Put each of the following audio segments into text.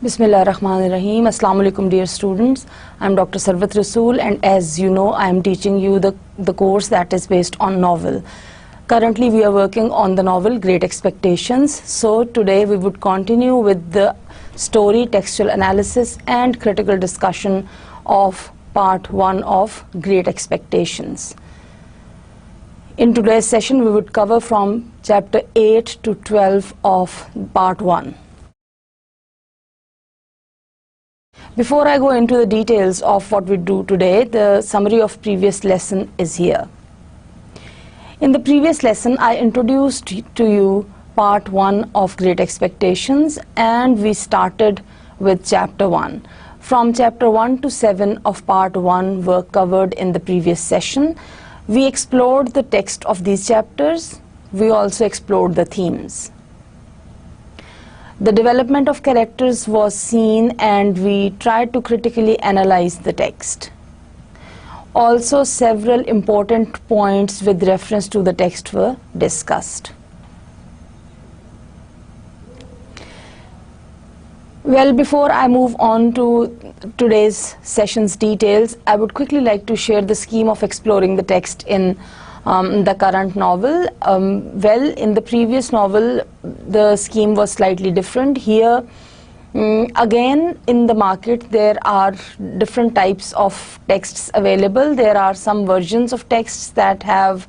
Bismillahirrahmanirrahim. Assalamu alaikum dear students. I am Dr. Sarvat Rasool, and as you know I am teaching you the course that is based on novel. Currently we are working on the novel Great Expectations. So today we would continue with the story, textual analysis and critical discussion of part 1 of Great Expectations. In today's session we would cover from chapter 8 to 12 of part 1. Before I go into the details of what we do today, the summary of previous lesson is here. In the previous lesson, I introduced to you part 1 of Great Expectations, and we started with chapter 1. From chapter 1 to 7 of part 1 were covered in the previous session. We explored the text of these chapters. We also explored the themes. The development of characters was seen, and we tried to critically analyze the text. Also, several important points with reference to the text were discussed. Well, before I move on to today's session's details, I would quickly like to share the scheme of exploring the text in the current novel. Well, in the previous novel, the scheme was slightly different. Here, again, in the market, there are different types of texts available. There are some versions of texts that have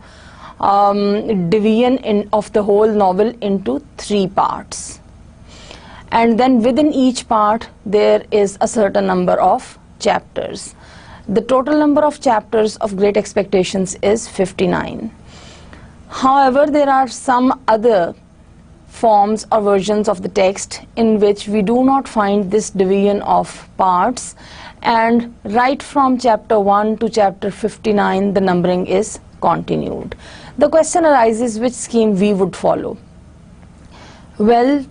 division of the whole novel into 3 parts. And then within each part, there is a certain number of chapters. The total number of chapters of Great Expectations is 59. However, there are some other forms or versions of the text in which we do not find this division of parts, and right from chapter 1 to chapter 59 the numbering is continued. The question arises which scheme we would follow. Well,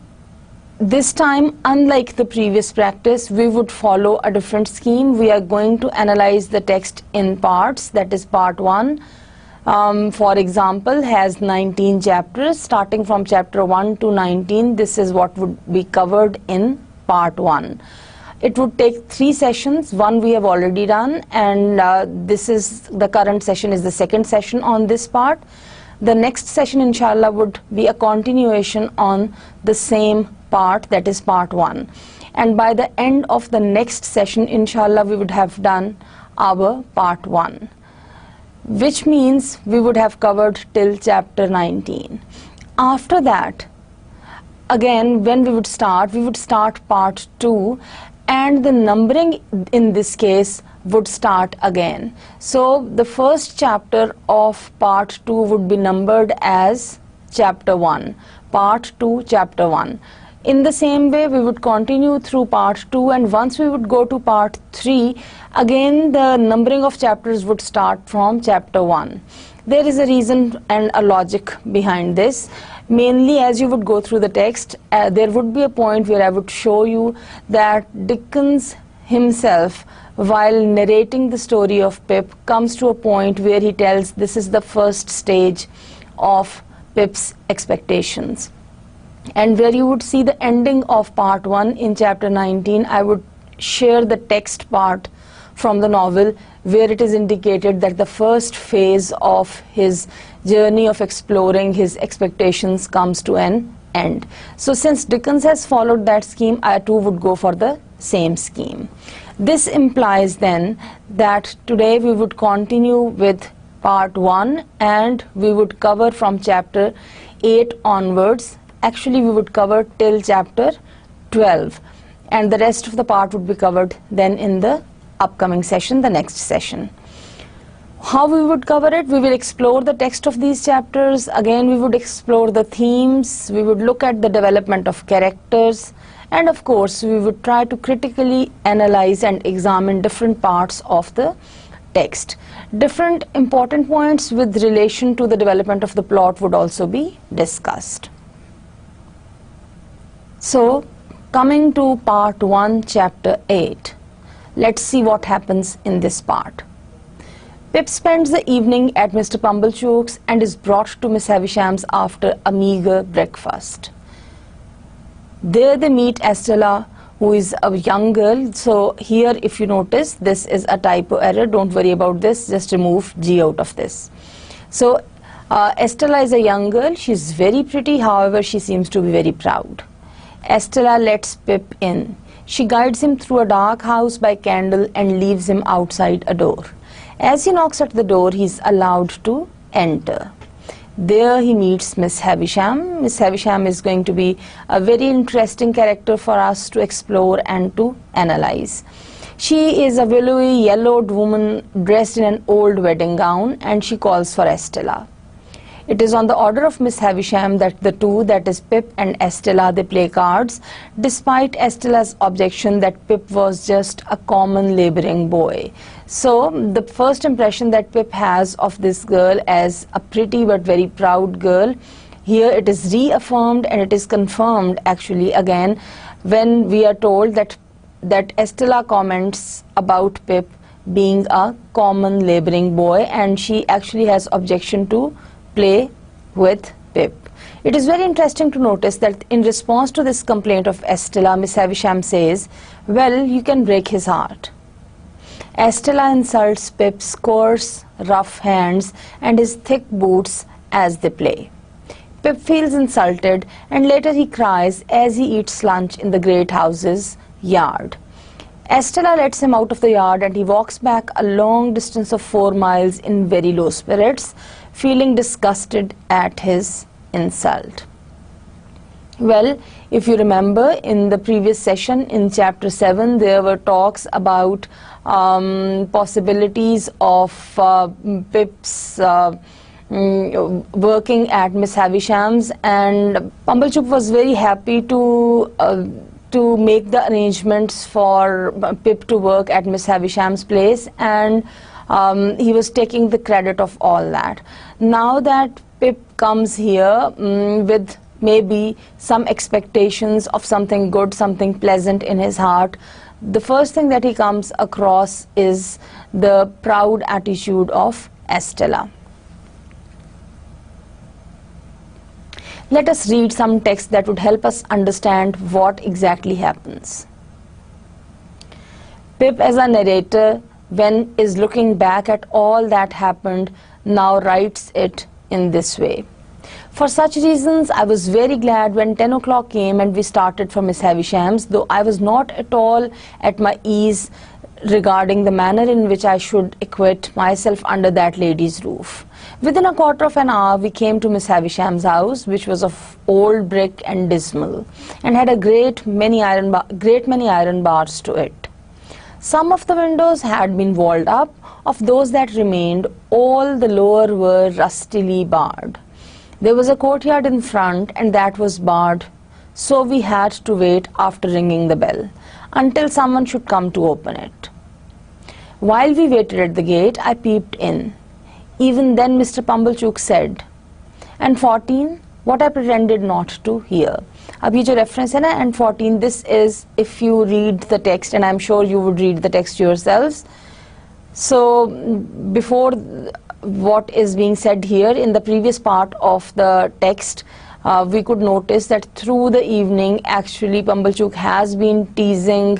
this time, unlike the previous practice, we would follow a different scheme. We are going to analyze the text in parts, that is part 1. For example, has 19 chapters. Starting from chapter 1 to 19, this is what would be covered in part 1. It would take 3 sessions. One we have already done, and this is the current session is the second session on this part. The next session, inshallah, would be a continuation on the same part, that is part 1. And by the end of the next session, inshallah, we would have done our part 1, which means we would have covered till chapter 19. After that, again, when we would start part 2, and the numbering in this case would start again. So the first chapter of part 2 would be numbered as chapter 1, part 2, chapter 1. In the same way, we would continue through part 2, and once we would go to part 3, again the numbering of chapters would start from chapter 1. There is a reason and a logic behind this. Mainly, as you would go through the text, there would be a point where I would show you that Dickens himself, while narrating the story of Pip, comes to a point where he tells this is the first stage of Pip's expectations. And where you would see the ending of part 1 in chapter 19, I would share the text part from the novel where it is indicated that the first phase of his journey of exploring his expectations comes to an end. So since Dickens has followed that scheme, I too would go for the same scheme. This implies then that today we would continue with part 1, and we would cover from chapter 8 onwards. Actually, we would cover till chapter 12, and the rest of the part would be covered then in the upcoming session, the next session. How we would cover it? We will explore the text of these chapters. Again, we would explore the themes. We would look at the development of characters, and of course, we would try to critically analyze and examine different parts of the text. Different important points with relation to the development of the plot would also be discussed. So, coming to part 1, chapter 8, let's see what happens in this part. Pip spends the evening at Mr. Pumblechook's and is brought to Miss Havisham's after a meagre breakfast. There they meet Estella, who is a young girl. So here, if you notice, this is a typo error. Don't worry about this, just remove G out of this. So Estella is a young girl. She's very pretty, however she seems to be very proud. Estella lets Pip in. She guides him through a dark house by candle and leaves him outside a door. As he knocks at the door, he's allowed to enter. There he meets Miss Havisham. Miss Havisham is going to be a very interesting character for us to explore and to analyze. She is a willowy, yellowed woman dressed in an old wedding gown, and she calls for Estella. It is on the order of Miss Havisham that the two, that is Pip and Estella, they play cards, despite Estella's objection that Pip was just a common laboring boy. So the first impression that Pip has of this girl as a pretty but very proud girl, here it is reaffirmed and it is confirmed actually again when we are told that Estella comments about Pip being a common laboring boy, and she actually has objection to play with Pip. It is very interesting to notice that in response to this complaint of Estella, Miss Havisham says, well, you can break his heart. Estella insults Pip's coarse, rough hands and his thick boots as they play. Pip feels insulted and later he cries as he eats lunch in the great house's yard. Estella lets him out of the yard and he walks back a long distance of 4 miles in very low spirits, feeling disgusted at his insult. Well, if you remember in the previous session in chapter 7, there were talks about possibilities of Pip's working at Miss Havisham's, and Pumblechook was very happy to make the arrangements for Pip to work at Miss Havisham's place, and he was taking the credit of all that. Now that Pip comes here with maybe some expectations of something good, something pleasant in his heart, the first thing that he comes across is the proud attitude of Estella. Let us read some text that would help us understand what exactly happens. Pip, as a narrator, when is looking back at all that happened, now writes it in this way. For such reasons, I was very glad when 10 o'clock came and we started for Miss Havisham's, though I was not at all at my ease regarding the manner in which I should acquit myself under that lady's roof. Within a quarter of an hour, we came to Miss Havisham's house, which was of old brick and dismal, and had a great many iron bars to it. Some of the windows had been walled up. Of those that remained, all the lower were rustily barred. There was a courtyard in front, and that was barred, so we had to wait after ringing the bell until someone should come to open it. While we waited at the gate, I peeped in. Even then Mr. Pumblechook said, and 14, what I pretended not to hear. अब ये जो reference है ना, and 14, this is if you read the text, and I'm sure you would read the text yourselves. So before what is being said here in the previous part of the text, we could notice that through the evening actually Pumblechook has been teasing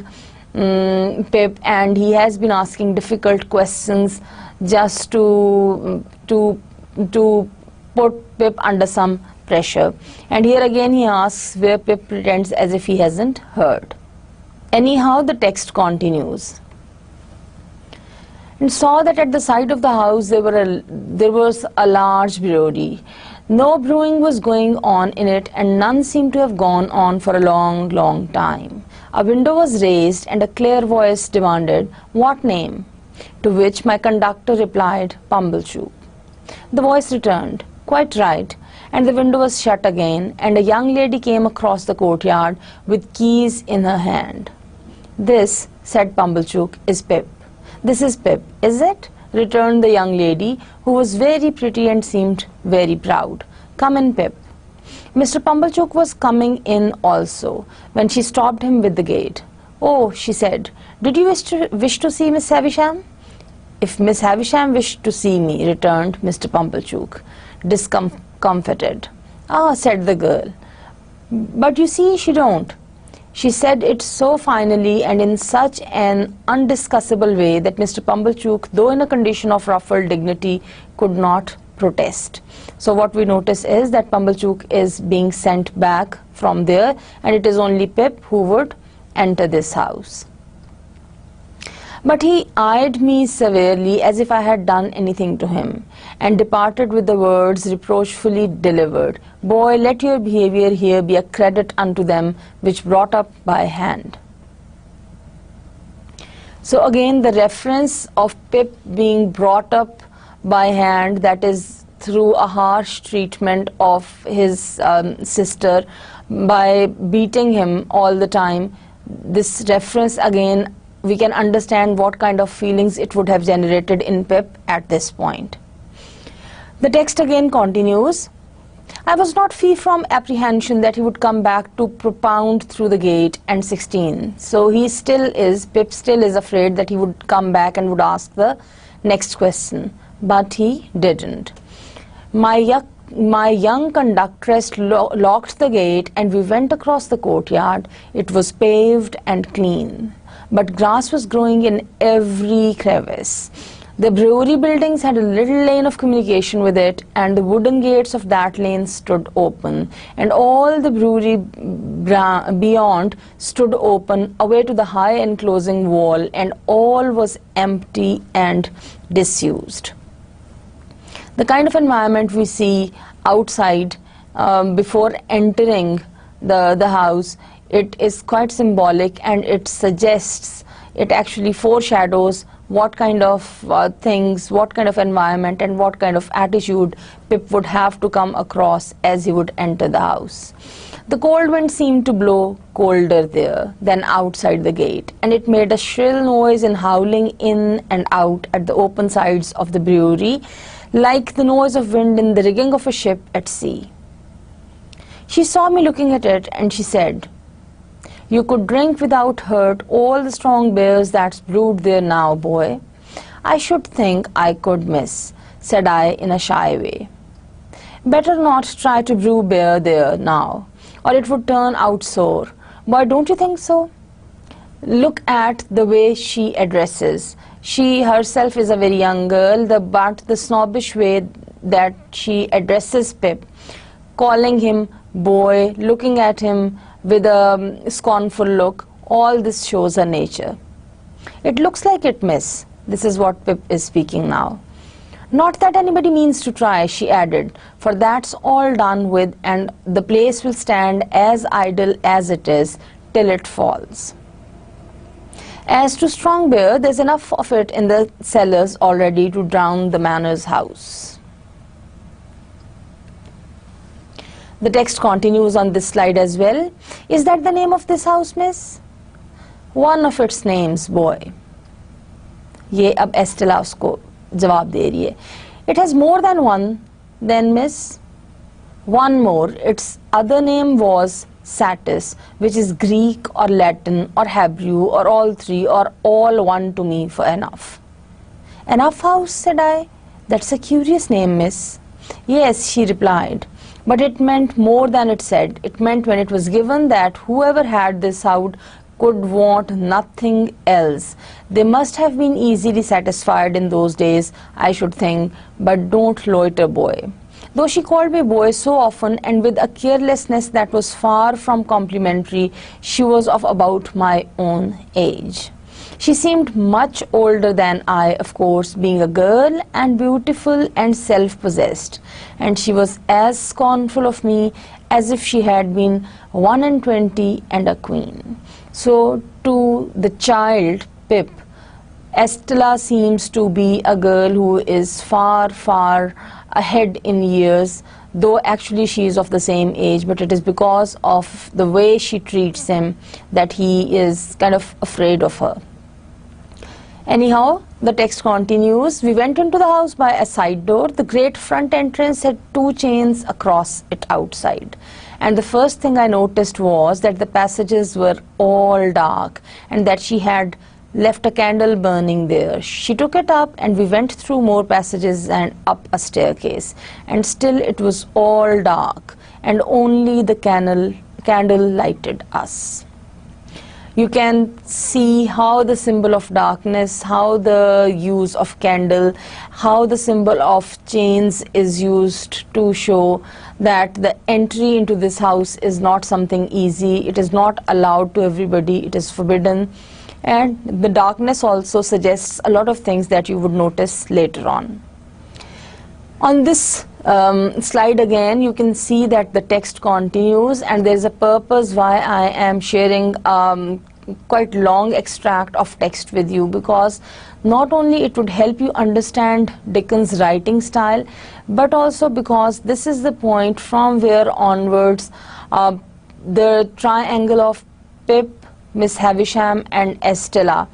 Pip, and he has been asking difficult questions just to put Pip under some pressure. And here again he asks, where Pip pretends as if he hasn't heard. Anyhow, the text continues. And saw that at the side of the house there was a large brewery. No brewing was going on in it, and none seemed to have gone on for a long, long time. A window was raised, and a clear voice demanded, "What name?" To which my conductor replied, "Pumblechook." The voice returned, "Quite right," and the window was shut again, and a young lady came across the courtyard with keys in her hand. "This," said Pumblechook, "is Pip." "This is Pip, is it?" returned the young lady, who was very pretty and seemed very proud. "Come in, Pip." Mr. Pumblechook was coming in also, when she stopped him with the gate. "Oh," she said, "did you wish to see Miss Havisham?" "If Miss Havisham wished to see me," returned Mr. Pumblechook, discomfited. "Ah," said the girl, "but you see she don't." She said it so finally and in such an undiscussable way that Mr. Pumblechook, though in a condition of ruffled dignity, could not protest. So what we notice is that Pumblechook is being sent back from there, and it is only Pip who would enter this house. But he eyed me severely as if I had done anything to him, and departed with the words reproachfully delivered, "Boy, let your behavior here be a credit unto them which brought up by hand." So again, the reference of Pip being brought up by hand, that is through a harsh treatment of his sister by beating him all the time. This reference again, we can understand what kind of feelings it would have generated in Pip at this point. The text again continues, "I was not free from apprehension that he would come back to propound through the gate and 16. So Pip still is afraid that he would come back and would ask the next question, but he didn't. My young conductress locked the gate and we went across the courtyard. It was paved and clean, but grass was growing in every crevice. The brewery buildings had a little lane of communication with it, and the wooden gates of that lane stood open, and all the brewery beyond stood open away to the high enclosing wall, and all was empty and disused." The kind of environment we see outside before entering the house, it is quite symbolic, and it suggests, it actually foreshadows what kind of things, what kind of environment and what kind of attitude Pip would have to come across as he would enter the house. The cold wind seemed to blow colder there than outside the gate, and it made a shrill noise in howling in and out at the open sides of the brewery, like the noise of wind in the rigging of a ship at sea. She saw me looking at it, and she said, "You could drink without hurt all the strong beers that's brewed there now, boy." "I should think I could, miss," said I in a shy way. "Better not try to brew beer there now, or it would turn out sour. Boy, don't you think so?" Look at the way she addresses. She herself is a very young girl, but the snobbish way that she addresses Pip, calling him boy, looking at him with a scornful look, all this shows her nature. "It looks like it, miss." This is what Pip is speaking now. "Not that anybody means to try," she added, "for that's all done with, and the place will stand as idle as it is till it falls. As to strong beer, there's enough of it in the cellars already to drown the manor's house." The text continues on this slide as well. "Is that the name of this house, miss?" "One of its names, boy." ये अब Estella उसको जवाब दे रही है. "It has more than one, then, miss?" "One more. Its other name was Satis, which is Greek or Latin or Hebrew or all three or all one to me for enough." "Enough house?" said I. "That's a curious name, miss." "Yes," she replied, "but it meant more than it said. It meant when it was given that whoever had this house could want nothing else. They must have been easily satisfied in those days, I should think, but don't loiter, boy." Though she called me boy so often and with a carelessness that was far from complimentary, she was of about my own age. She seemed much older than I, of course, being a girl and beautiful and self-possessed, and she was as scornful of me as if she had been 21 and a queen. So to the child, Pip, Estella seems to be a girl who is far, far ahead in years, though actually she is of the same age, but it is because of the way she treats him that he is kind of afraid of her. Anyhow, the text continues. "We went into the house by a side door. The great front entrance had 2 chains across it outside. And the first thing I noticed was that the passages were all dark and that she had left a candle burning there. She took it up and we went through more passages and up a staircase. And still it was all dark and only the candle lighted us." You can see how the symbol of darkness, how the use of candle, how the symbol of chains is used to show that the entry into this house is not something easy. It is not allowed to everybody. It is forbidden. And the darkness also suggests a lot of things that you would notice later on. On this slide again, you can see that the text continues, and there is a purpose why I am sharing quite long extract of text with you, because not only it would help you understand Dickens' writing style, but also because this is the point from where onwards the triangle of Pip, Miss Havisham and Estella,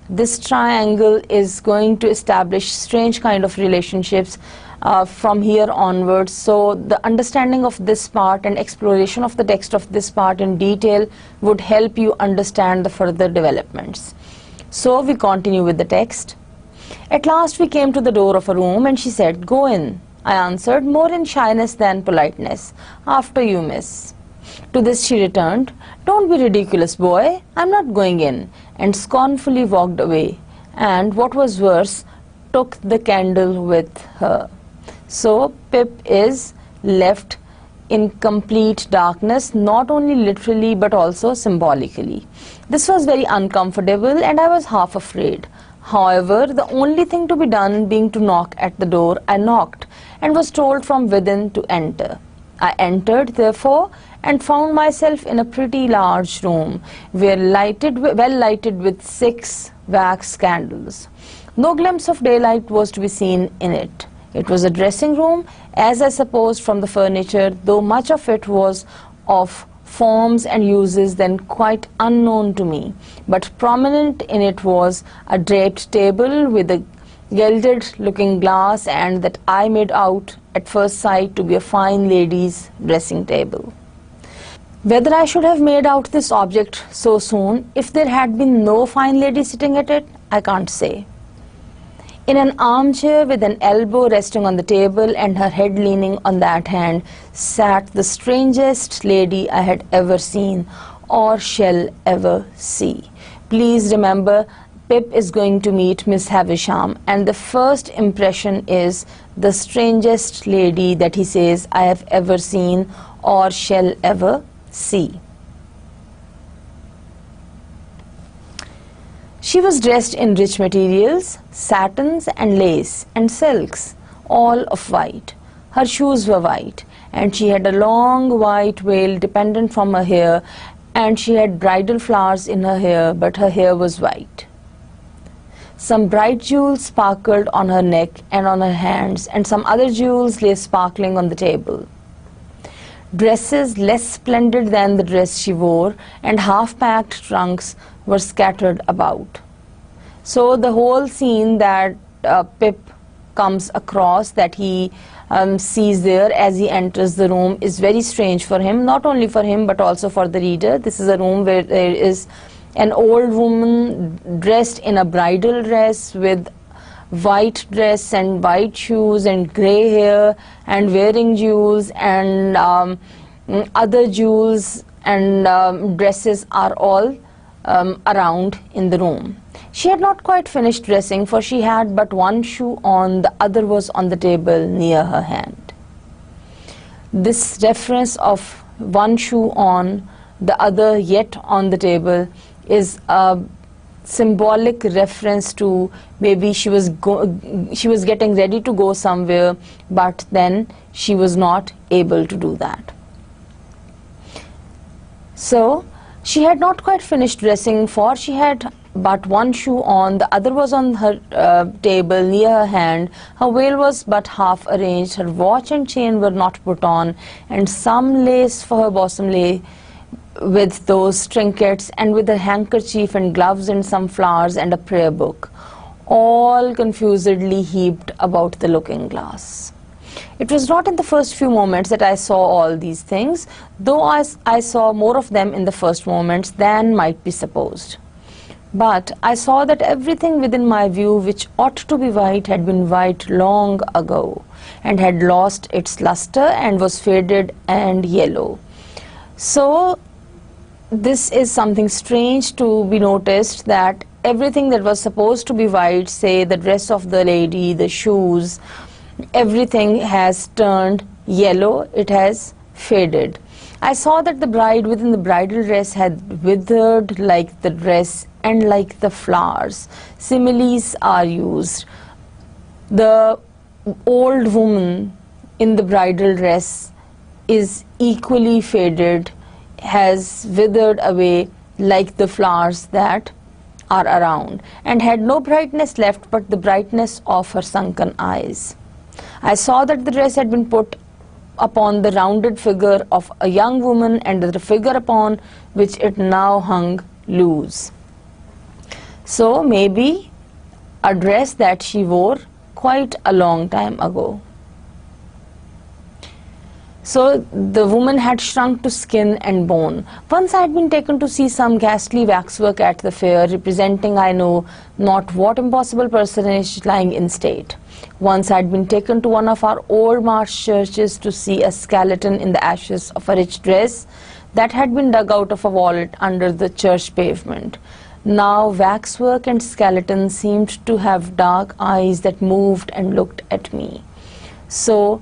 this triangle is going to establish strange kind of relationships from here onwards. So the understanding of this part and exploration of the text of this part in detail would help you understand the further developments. So we continue with the text. At last we came to the door of a room, and she said, "Go in." I answered, more in shyness than politeness. "After you, miss." To this she returned, "Don't be ridiculous, boy. I'm not going in," and scornfully walked away, and what was worse, took the candle with her. So Pip is left in complete darkness, not only literally but also symbolically. This was very uncomfortable, and I was half afraid. However, the only thing to be done being to knock at the door, I knocked and was told from within to enter. I entered, therefore, and found myself in a pretty large room, well lighted with 6 wax candles. No glimpse of daylight was to be seen in it. It was a dressing room, as I supposed from the furniture, though much of it was of forms and uses then quite unknown to me. But prominent in it was a draped table with a gilded looking glass, and that I made out at first sight to be a fine lady's dressing table. Whether I should have made out this object so soon if there had been no fine lady sitting at it, I can't say. In an armchair with an elbow resting on the table and her head leaning on that hand sat the strangest lady I had ever seen or shall ever see. Please remember, Pip is going to meet Miss Havisham, and the first impression is the strangest lady that he says I have ever seen or shall ever see. She was dressed in rich materials, satins and lace and silks, all of white. Her shoes were white, and she had a long white veil dependent from her hair, and she had bridal flowers in her hair, but her hair was white. Some bright jewels sparkled on her neck and on her hands, and some other jewels lay sparkling on the table. Dresses less splendid than the dress she wore and half-packed trunks were scattered about. So the whole scene that Pip comes across, that he sees there as he enters the room, is very strange for him, not only for him but also for the reader. This is a room where there is an old woman dressed in a bridal dress with white dress and white shoes and grey hair and wearing jewels, and other jewels and dresses are all around in the room. She had not quite finished dressing, for she had but one shoe on, the other was on the table near her hand. This reference of one shoe on, the other yet on the table, is a symbolic reference to maybe she was getting ready to go somewhere, but then she was not able to do that. So she had not quite finished dressing, for she had but one shoe on, the other was on her table near her hand, her veil was but half arranged, her watch and chain were not put on, and some lace for her bosom lay with those trinkets, and with a handkerchief and gloves and some flowers and a prayer book, all confusedly heaped about the looking glass. It was not in the first few moments that I saw all these things, though I saw more of them in the first moments than might be supposed. But I saw that everything within my view which ought to be white had been white long ago, and had lost its luster and was faded and yellow. So this is something strange to be noticed, that everything that was supposed to be white, say the dress of the lady, the shoes, everything has turned yellow, it has faded. I saw that the bride within the bridal dress had withered like the dress and like the flowers. Similes are used. The old woman in the bridal dress is equally faded, has withered away like the flowers that are around, and had no brightness left but the brightness of her sunken eyes. I saw that the dress had been put upon the rounded figure of a young woman, and the figure upon which it now hung loose. So maybe a dress that she wore quite a long time ago. So the woman had shrunk to skin and bone. Once I had been taken to see some ghastly waxwork at the fair, representing I know not what impossible personage lying in state. Once I had been taken to one of our old marsh churches to see a skeleton in the ashes of a rich dress that had been dug out of a vault under the church pavement. Now waxwork and skeleton seemed to have dark eyes that moved and looked at me. So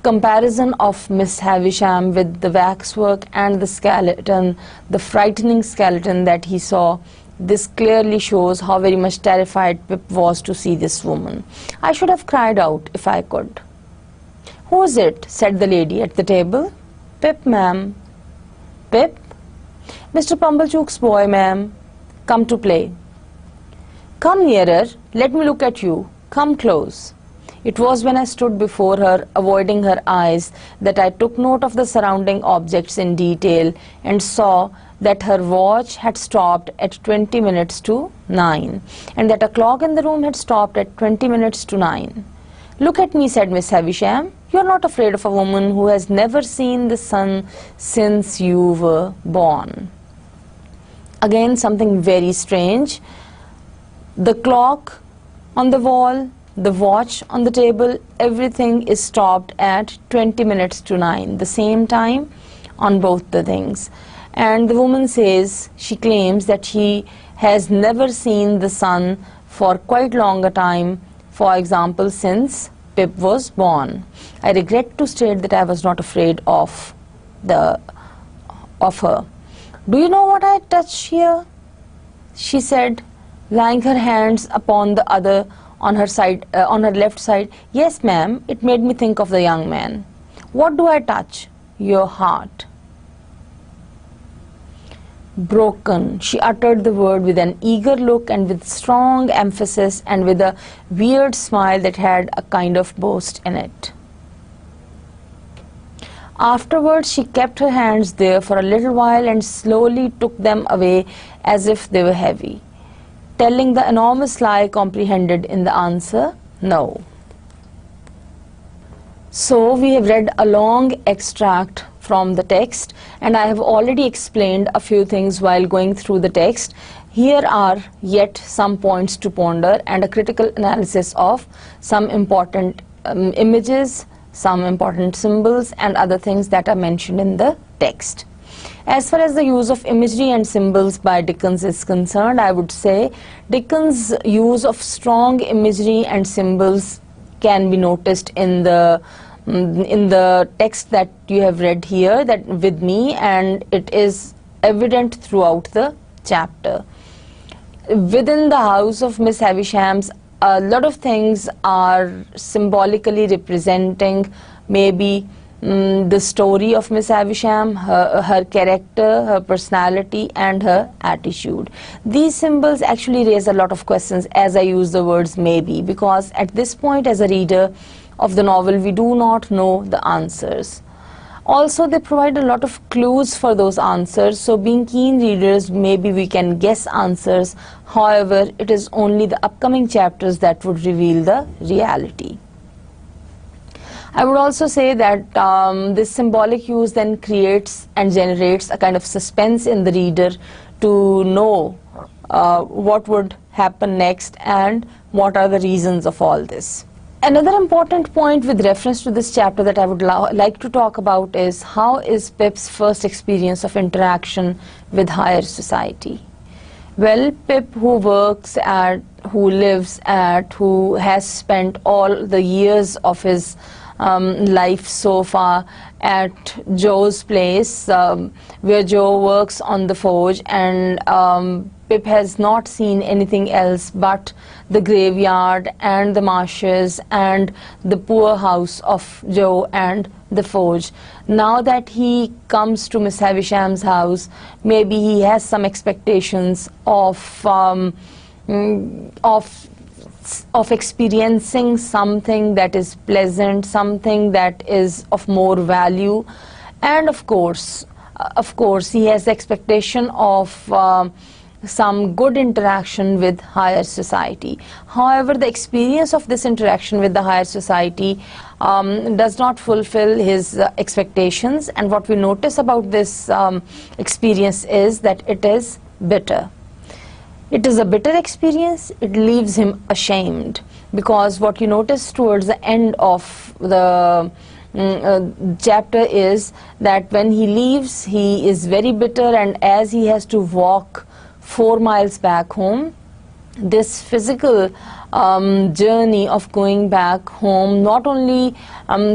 comparison of Miss Havisham with the waxwork and the skeleton, the frightening skeleton that he saw, this clearly shows how very much terrified Pip was to see this woman. I should have cried out if I could. "Who's it?" said the lady at the table. "Pip, ma'am." "Pip?" "Mr. Pumblechook's boy, ma'am. Come to play." "Come nearer. Let me look at you. Come close." It was when I stood before her, avoiding her eyes, that I took note of the surrounding objects in detail and saw that her watch had stopped at 20 minutes to 9, and that a clock in the room had stopped at 20 minutes to 9. "Look at me," said Miss Havisham. "You are not afraid of a woman who has never seen the sun since you were born." Again, something very strange. The clock on the wall, the watch on the table, everything is stopped at 20 minutes to 9, the same time on both the things. And the woman says, she claims that she has never seen the sun for quite long a time, for example, since Pip was born. I regret to state that I was not afraid of her. "Do you know what I touch here?" she said, laying her hands upon the other on her side, on her left side. "Yes, ma'am, it made me think of the young man." "What do I touch?" "Your heart." Broken. She uttered the word with an eager look and with strong emphasis and with a weird smile that had a kind of boast in it. Afterwards, she kept her hands there for a little while and slowly took them away as if they were heavy, telling the enormous lie comprehended in the answer, "No." So we have read a long extract from the text, and I have already explained a few things while going through the text. Here are yet some points to ponder and a critical analysis of some important images, some important symbols and other things that are mentioned in the text. As far as the use of imagery and symbols by Dickens is concerned, I would say Dickens' use of strong imagery and symbols can be noticed in the text that you have read here that with me, and it is evident throughout the chapter. Within the house of Miss Havisham's, a lot of things are symbolically representing maybe the story of Miss Havisham, her character, her personality and her attitude. These symbols actually raise a lot of questions as I use the words maybe, because at this point as a reader of the novel we do not know the answers. Also, they provide a lot of clues for those answers, so being keen readers, maybe we can guess answers. However, it is only the upcoming chapters that would reveal the reality. I would also say that this symbolic use then creates and generates a kind of suspense in the reader to know what would happen next and what are the reasons of all this. Another important point with reference to this chapter that I would like to talk about is how is Pip's first experience of interaction with higher society. Well, Pip, who works at, who lives at, who has spent all the years of his life so far at Joe's place, where Joe works on the forge, and Pip has not seen anything else but the graveyard and the marshes and the poor house of Joe and the forge. Now that he comes to Miss Havisham's house, maybe he has some expectations of experiencing something that is pleasant, something that is of more value, and of course he has the expectation of some good interaction with higher society. However, the experience of this interaction with the higher society does not fulfill his expectations, and what we notice about this experience is that it is bitter. It is a bitter experience. It leaves him ashamed, because what you notice towards the end of the chapter is that when he leaves, he is very bitter, and as he has to walk 4 miles back home, this physical journey of going back home not only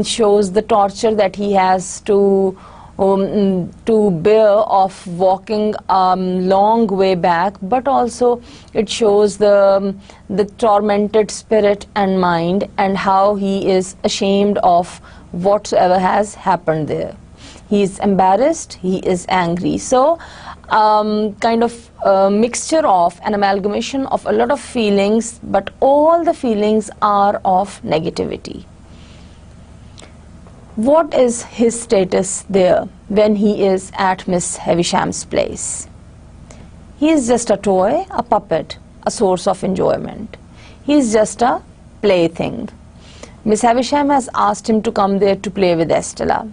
shows the torture that he has to bear of walking long way back, but also it shows the tormented spirit and mind, and how he is ashamed of whatsoever has happened there. He is embarrassed, he is angry. So kind of a mixture of an amalgamation of a lot of feelings, but all the feelings are of negativity. What is his status there when he is at Miss Havisham's place? He is just a toy, a puppet, a source of enjoyment. He is just a plaything. Miss Havisham has asked him to come there to play with Estella.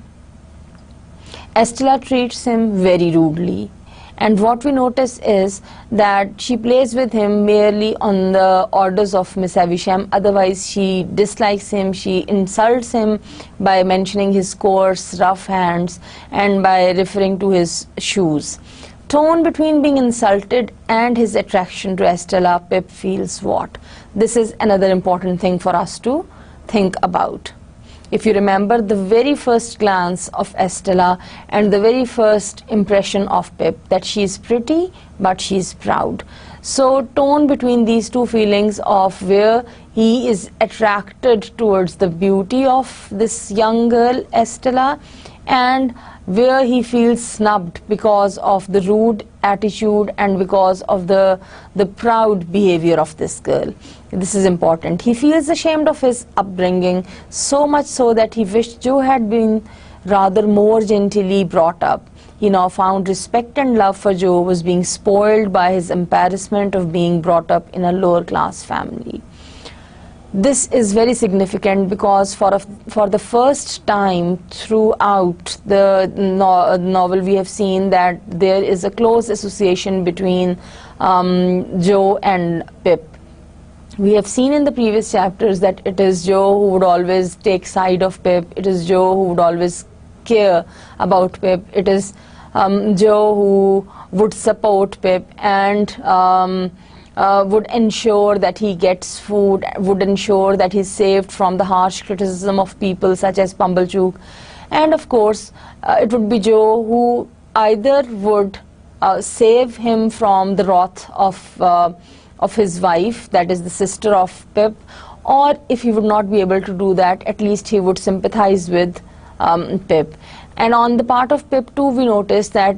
Estella treats him very rudely. And what we notice is that she plays with him merely on the orders of Miss Havisham. Otherwise, she dislikes him, she insults him by mentioning his coarse, rough hands and by referring to his shoes. Torn between being insulted and his attraction to Estella, Pip feels what? This is another important thing for us to think about. If you remember the very first glance of Estella and the very first impression of Pip, that she is pretty but she is proud. So torn between these two feelings of where he is attracted towards the beauty of this young girl Estella, and where he feels snubbed because of the rude attitude and because of the proud behavior of this girl. This is important. He feels ashamed of his upbringing, so much so that he wished Joe had been rather more gentlely brought up. He now found respect and love for Joe was being spoiled by his embarrassment of being brought up in a lower class family. This is very significant because for the first time throughout the novel we have seen that there is a close association between Joe and Pip. We have seen in the previous chapters that it is Joe who would always take side of Pip, it is Joe who would always care about Pip, it is Joe who would support Pip and would ensure that he gets food, would ensure that he's saved from the harsh criticism of people such as Pumblechook. And of course, it would be Joe who either would save him from the wrath of his wife, that is the sister of Pip, or if he would not be able to do that, at least he would sympathize with Pip. And on the part of Pip too, we notice that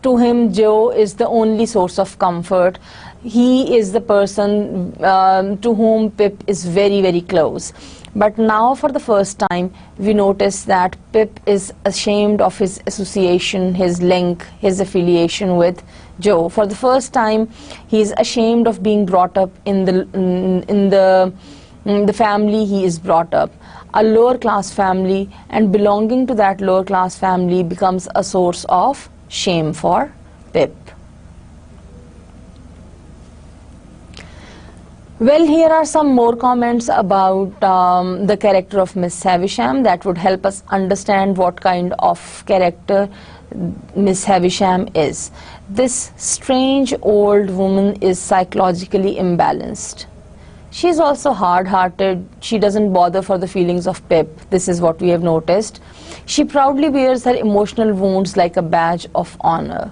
to him Joe is the only source of comfort. He is the person to whom Pip is very, very close. But now for the first time we notice that Pip is ashamed of his association, his link, his affiliation with Joe. For the first time he is ashamed of being brought up in the family he is brought up, a lower class family, and belonging to that lower class family becomes a source of shame for Pip. Well, here are some more comments about the character of Miss Havisham that would help us understand what kind of character Miss Havisham is. This strange old woman is psychologically imbalanced. She is also hard-hearted. She doesn't bother for the feelings of Pip. This is what we have noticed. She proudly wears her emotional wounds like a badge of honor.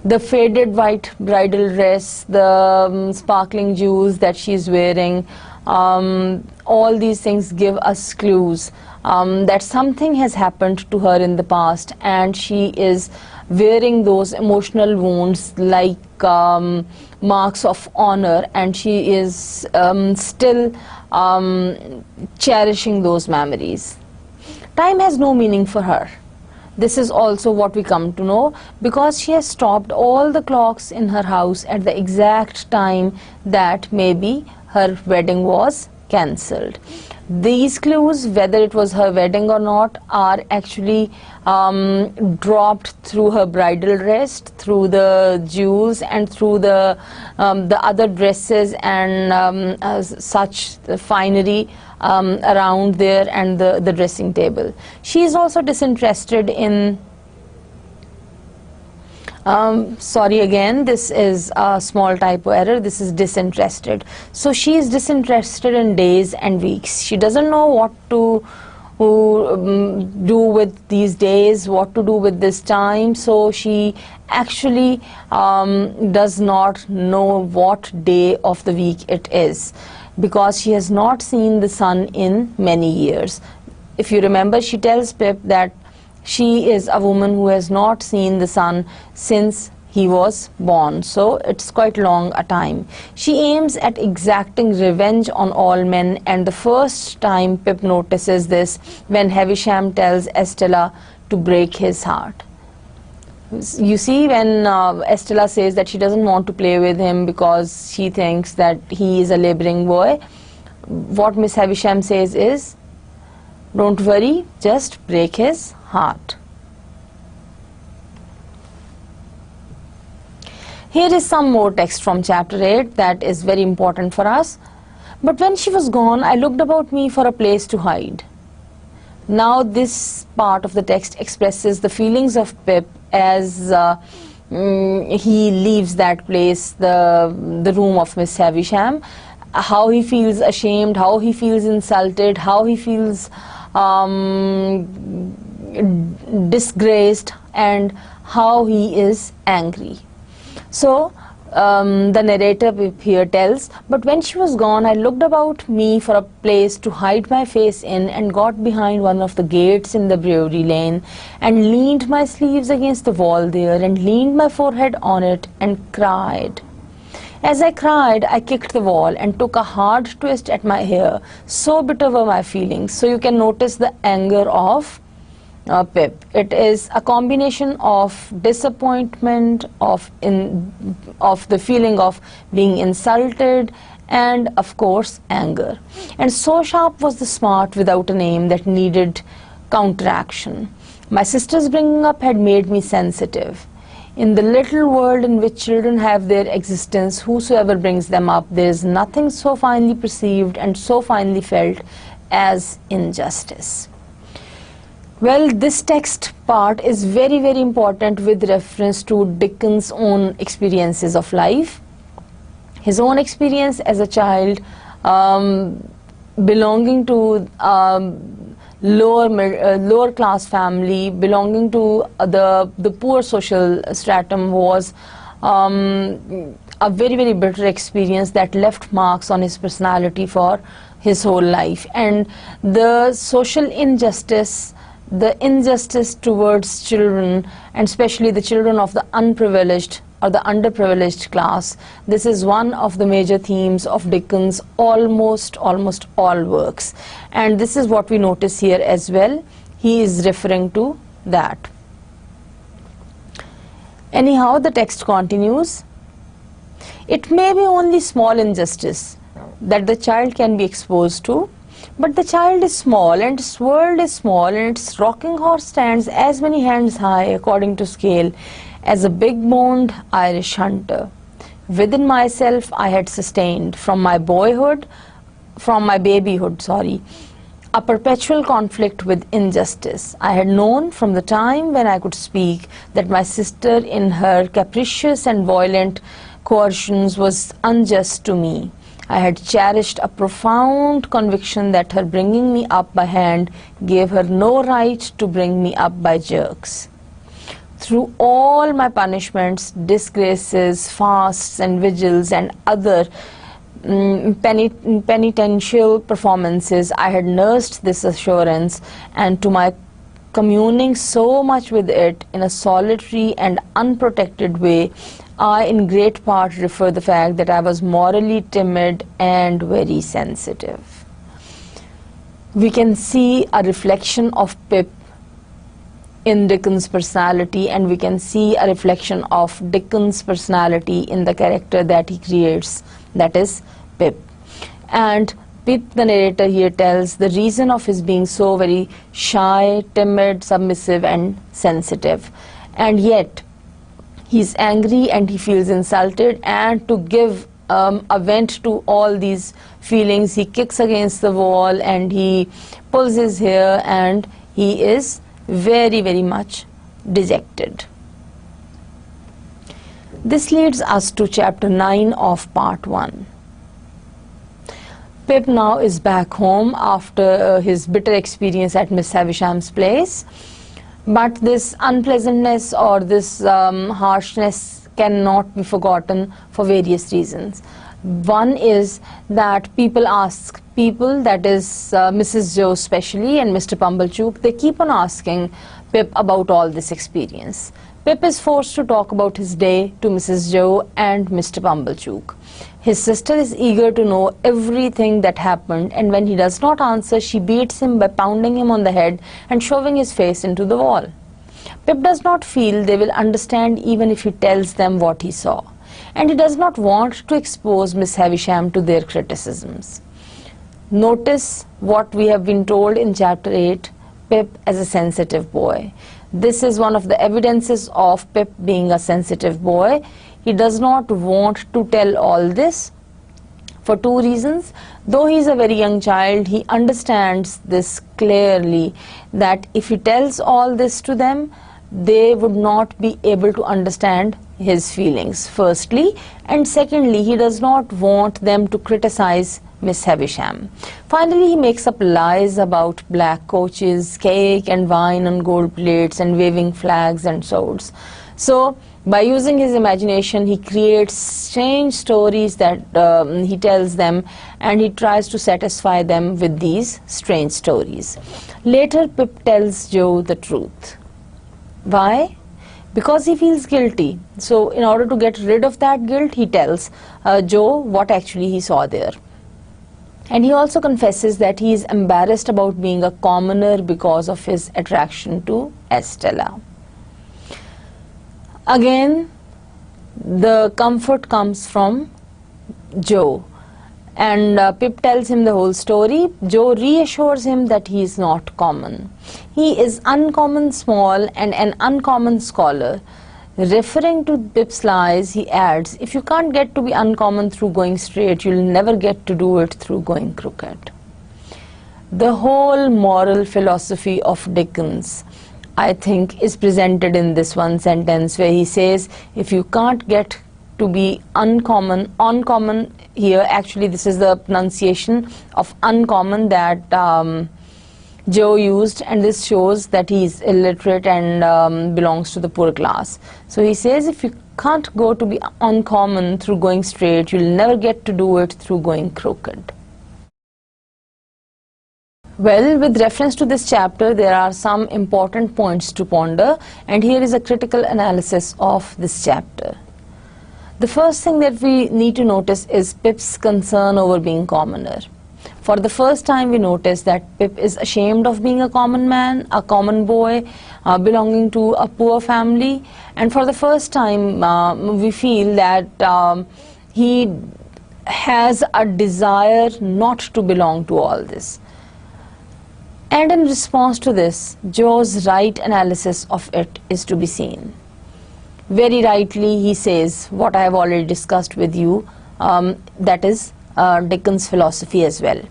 The faded white bridal dress, the sparkling jewels that she's wearing, all these things give us clues that something has happened to her in the past, and she is wearing those emotional wounds like marks of honor, and she is still cherishing those memories. Time has no meaning for her. This is also what we come to know, because she has stopped all the clocks in her house at the exact time that maybe her wedding was cancelled. These clues, whether it was her wedding or not, are actually dropped through her bridal dress, through the jewels, and through the other dresses and such finery around there, and the dressing table. She is also disinterested in sorry, again, this is a small typo error. This is disinterested. So she is disinterested in days and weeks. She doesn't know what to do with these days, what to do with this time. So she actually does not know what day of the week it is, because she has not seen the sun in many years. If you remember, she tells Pip that she is a woman who has not seen the sun since he was born, so it's quite long a time. She aims at exacting revenge on all men, and the first time Pip notices this when Havisham tells Estella to break his heart. You see, when Estella says that she doesn't want to play with him because she thinks that he is a laboring boy, what Miss Havisham says is, don't worry, just break his heart. Here is some more text from chapter 8 that is very important for us. But when she was gone, I looked about me for a place to hide. Now this part of the text expresses the feelings of Pip as he leaves that place, the room of Miss Havisham, how he feels ashamed, how he feels insulted, how he feels disgraced, and how he is angry. So the narrator here tells, but when she was gone, I looked about me for a place to hide my face in, and got behind one of the gates in the brewery lane, and leaned my sleeves against the wall there, and leaned my forehead on it, and cried. As I cried, I kicked the wall and took a hard twist at my hair. So bitter were my feelings. So you can notice the anger of Pip. It is a combination of disappointment, of the feeling of being insulted, and of course anger. And so sharp was the smart without a name that needed counteraction. My sister's bringing up had made me sensitive. In the little world in which children have their existence, whosoever brings them up, there is nothing so finely perceived and so finely felt as injustice. Well, this text part is very, very important with reference to Dickens' own experiences of life. His own experience as a child, belonging to lower class family, belonging to the poor social stratum, was a very, very bitter experience that left marks on his personality for his whole life. And the social injustice, the injustice towards children, and especially the children of the unprivileged or the underprivileged class, this is one of the major themes of Dickens' almost all works. And this is what we notice here as well. He is referring to that. Anyhow, the text continues. It may be only small injustice that the child can be exposed to, but the child is small, and its world is small, and its rocking horse stands as many hands high, according to scale, as a big-boned Irish hunter. Within myself, I had sustained from my babyhood, a perpetual conflict with injustice. I had known from the time when I could speak that my sister, in her capricious and violent coercions, was unjust to me. I had cherished a profound conviction that her bringing me up by hand gave her no right to bring me up by jerks. Through all my punishments, disgraces, fasts and vigils and other penitential performances, I had nursed this assurance, and to my communing so much with it in a solitary and unprotected way, I in great part refer the fact that I was morally timid and very sensitive. We can see a reflection of Pip in Dickens' personality, and we can see a reflection of Dickens' personality in the character that he creates, that is Pip. And Pip, the narrator here, tells the reason of his being so very shy, timid, submissive and sensitive. And yet he's angry and he feels insulted, and to give a vent to all these feelings, he kicks against the wall and he pulls his hair, and he is very, very much dejected. This leads us to chapter 9 of part 1. Pip now is back home after his bitter experience at Miss Havisham's place, but this unpleasantness or this harshness cannot be forgotten for various reasons. One is that people, that is Mrs. Joe especially and Mr. Pumblechook, they keep on asking Pip about all this experience. Pip is forced to talk about his day to Mrs. Joe and Mr. Pumblechook. His sister is eager to know everything that happened, and when he does not answer, she beats him by pounding him on the head and shoving his face into the wall. Pip does not feel they will understand even if he tells them what he saw, and he does not want to expose Miss Havisham to their criticisms. Notice what we have been told in chapter 8, Pip as a sensitive boy. This is one of the evidences of Pip being a sensitive boy. He does not want to tell all this for two reasons. Though he is a very young child, he understands this clearly, that if he tells all this to them, they would not be able to understand his feelings, firstly, and secondly, he does not want them to criticize Miss Havisham. Finally, he makes up lies about black coaches, cake and wine on gold plates, and waving flags and swords. So, by using his imagination, he creates strange stories that he tells them, and he tries to satisfy them with these strange stories. Later, Pip tells Joe the truth. Why? Because he feels guilty. So, in order to get rid of that guilt, he tells Joe what actually he saw there. And he also confesses that he is embarrassed about being a commoner because of his attraction to Estella. Again, the comfort comes from Joe, and Pip tells him the whole story. Joe reassures him that he is not common. He is uncommon small and an uncommon scholar. Referring to Pip's lies, he adds, if you can't get to be uncommon through going straight, you'll never get to do it through going crooked. The whole moral philosophy of Dickens, I think, is presented in this one sentence where he says, if you can't get to be uncommon here, actually this is the pronunciation of uncommon that Joe used, and this shows that he is illiterate and belongs to the poor class. So he says, if you can't go to be uncommon through going straight, you'll never get to do it through going crooked. Well, with reference to this chapter, there are some important points to ponder, and here is a critical analysis of this chapter. The first thing that we need to notice is Pip's concern over being commoner. For the first time, we notice that Pip is ashamed of being a common man, a common boy, belonging to a poor family, and for the first time, we feel that he has a desire not to belong to all this. And in response to this, Joe's right analysis of it is to be seen. very rightly he says what I have already discussed with you, that is Dickens' philosophy as well.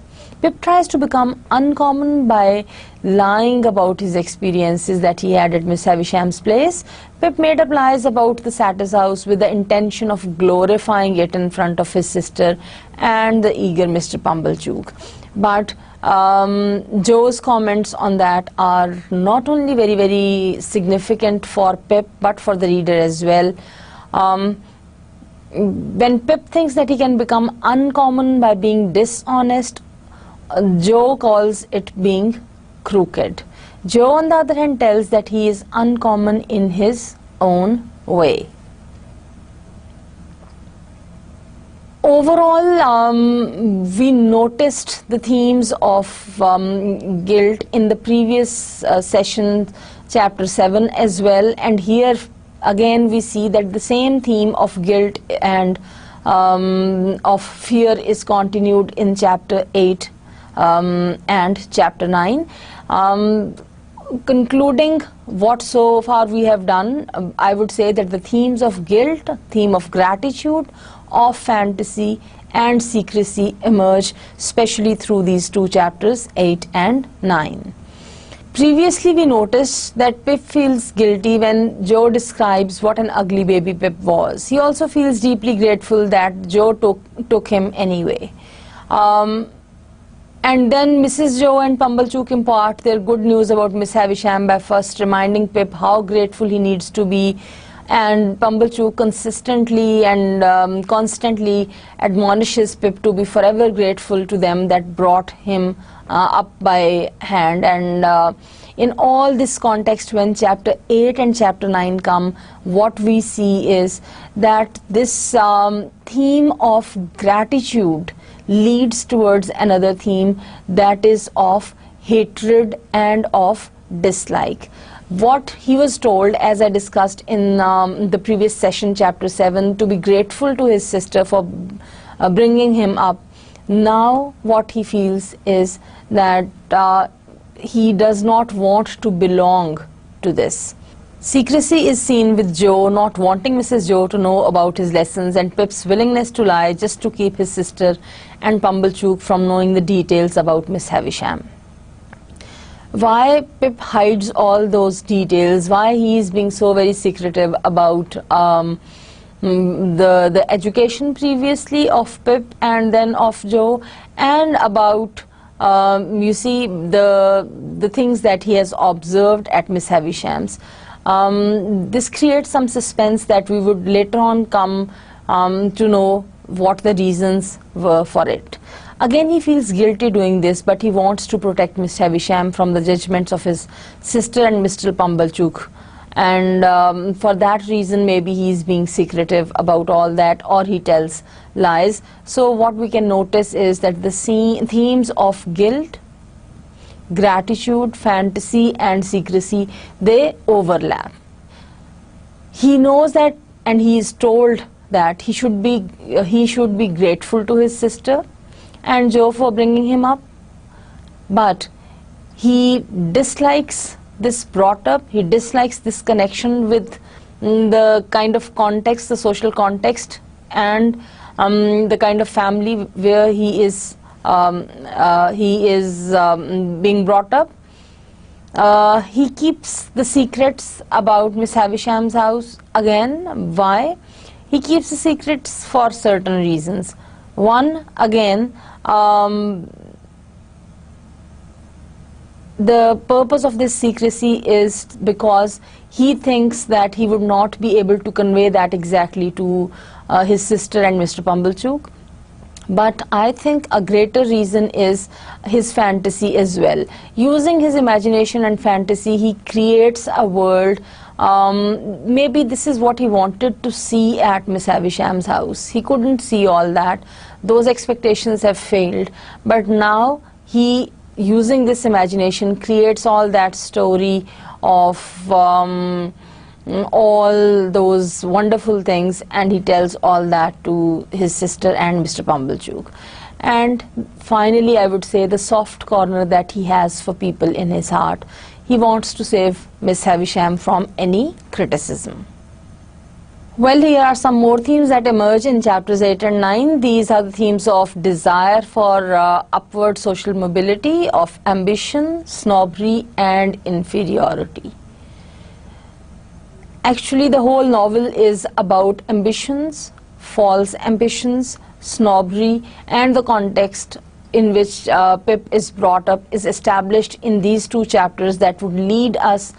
Pip tries to become uncommon by lying about his experiences that he had at Miss Havisham's place. Pip made up lies about the Satyr's house with the intention of glorifying it in front of his sister and the eager Mr. Pumblechook. But Joe's comments on that are not only very, very significant for Pip but for the reader as well. When Pip thinks that he can become uncommon by being dishonest, Joe calls it being crooked. Joe, on the other hand, tells that he is uncommon in his own way. Overall, we noticed the themes of guilt in the previous session, chapter 7 as well, and here again we see that the same theme of guilt and of fear is continued in chapter 8 and chapter 9. Concluding what so far we have done, I would say that the themes of guilt, theme of gratitude, of fantasy and secrecy emerge especially through these two chapters 8 and 9. Previously we noticed that Pip feels guilty when Joe describes what an ugly baby Pip was. He also feels deeply grateful that Joe took him anyway. And then Mrs. Joe and Pumblechook impart their good news about Miss Havisham by first reminding Pip how grateful he needs to be, and Pumblechook consistently and constantly admonishes Pip to be forever grateful to them that brought him up by hand. And in all this context, when chapter 8 and chapter 9 come, what we see is that this theme of gratitude leads towards another theme, that is of hatred and of dislike. What he was told, as I discussed in the previous session, chapter 7, to be grateful to his sister for bringing him up, now what he feels is that he does not want to belong to this. Secrecy is seen with Joe not wanting Mrs. Joe to know about his lessons, and Pip's willingness to lie just to keep his sister and Pumblechook from knowing the details about Miss Havisham. Why Pip hides all those details, why he is being so very secretive about the education previously of Pip and then of Joe, and about you see the things that he has observed at Miss Havisham's. This creates some suspense that we would later on come to know what the reasons were for it. Again, he feels guilty doing this, but he wants to protect Miss Havisham from the judgments of his sister and Mr. Pumblechook. And for that reason, maybe he is being secretive about all that, or he tells lies. So what we can notice is that the themes of guilt, gratitude, fantasy and secrecy, they overlap. He knows that, and he is told that he should be grateful to his sister and Joe for bringing him up, but he dislikes this brought up, he dislikes this connection with the kind of context, the social context, and the kind of family where he is being brought up. He keeps the secrets about Miss Havisham's house. Again, why? He keeps the secrets for certain reasons. One, again, the purpose of this secrecy is because he thinks that he would not be able to convey that exactly to his sister and Mr. Pumblechook. But I think a greater reason is his fantasy as well. Using his imagination and fantasy, he creates a world. Maybe this is what he wanted to see at Miss Havisham's house. He couldn't see all that. Those expectations have failed. But now he, using this imagination, creates all that story of all those wonderful things, and he tells all that to his sister and Mr. Pumblechook. And finally, I would say the soft corner that he has for people in his heart. He wants to save Miss Havisham from any criticism. Well, here are some more themes that emerge in chapters 8 and 9. These are the themes of desire for upward social mobility, of ambition, snobbery, and inferiority. Actually, the whole novel is about ambitions, false ambitions, snobbery, and the context in which Pip is brought up is established in these two chapters that would lead us